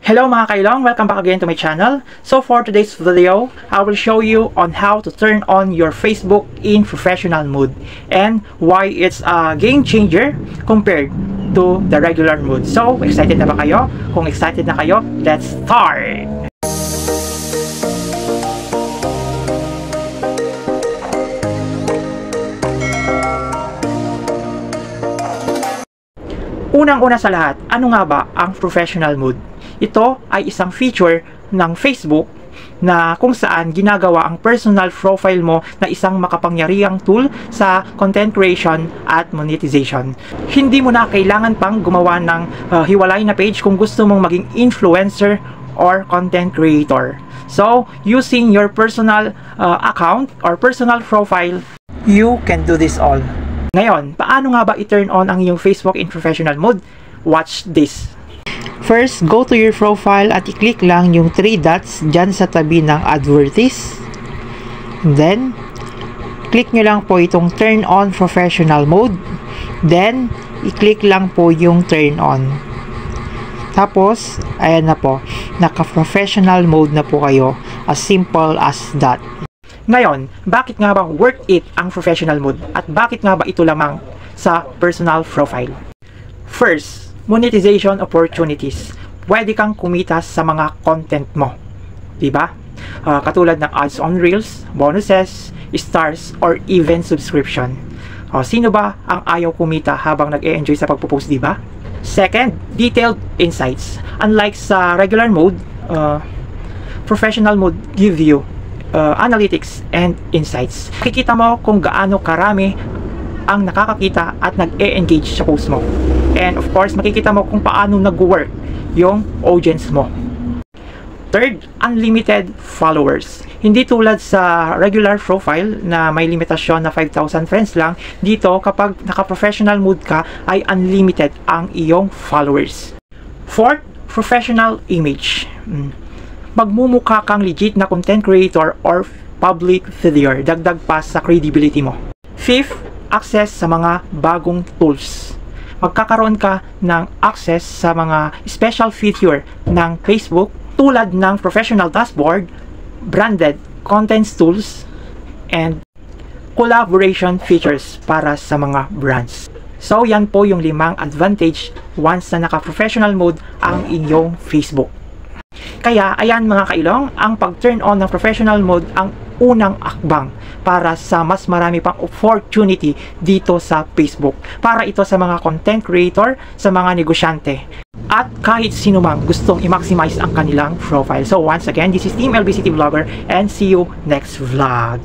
Hello mga kailong, welcome back again to my channel. So for today's video, I will show you on how to turn on your Facebook in professional mode and why it's a game changer compared to the regular mode. So excited na ba kayo? Kung excited na kayo, let's start! Unang-una sa lahat, ano nga ba ang professional mode? Ito ay isang feature ng Facebook na kung saan ginagawa ang personal profile mo na isang makapangyarihang tool sa content creation at monetization. Hindi mo na kailangan pang gumawa ng hiwalay na page kung gusto mong maging influencer or content creator. So, using your personal account or personal profile, you can do this all. Ngayon, paano nga ba i-turn on ang iyong Facebook in professional mode? Watch this. First, go to your profile at i-click lang yung 3 dots dyan sa tabi ng advertise. Then, click nyo lang po itong turn on professional mode. Then, i-click lang po yung turn on. Tapos, ayan na po, naka-professional mode na po kayo. As simple as that. Ngayon, bakit nga ba worth it ang professional mode? At bakit nga ba ito lamang sa personal profile? First, monetization opportunities. Pwede kang kumita sa mga content mo. Diba? Katulad ng ads on Reels, bonuses, stars, or even subscription. Sino ba ang ayaw kumita habang nag-e-enjoy sa pagpo-post, diba? Second, detailed insights. Unlike sa regular mode, professional mode give you analytics and insights. Kikita mo kung gaano karami ang nakakakita at nag-e-engage sa post mo. And of course, makikita mo kung paano nag-work yung audience mo. Third, unlimited followers. Hindi tulad sa regular profile na may limitasyon na 5,000 friends lang. Dito, kapag naka-professional mode ka, ay unlimited ang iyong followers. Fourth, professional image. Magmumukha kang legit na content creator or public figure. Dagdag pa sa credibility mo. Fifth, access sa mga bagong tools. Magkakaroon ka ng access sa mga special feature ng Facebook tulad ng professional dashboard, branded content tools, and collaboration features para sa mga brands. So yan po yung 5 advantage once na naka-professional mode ang inyong Facebook. Kaya ayan mga kailong, ang pag-turn on ng professional mode ang unang akbang para sa mas marami pang opportunity dito sa Facebook. Para ito sa mga content creator, sa mga negosyante, at kahit sino mang gustong i-maximize ang kanilang profile. So once again, this is Team LBCT Vlogger and see you next vlog.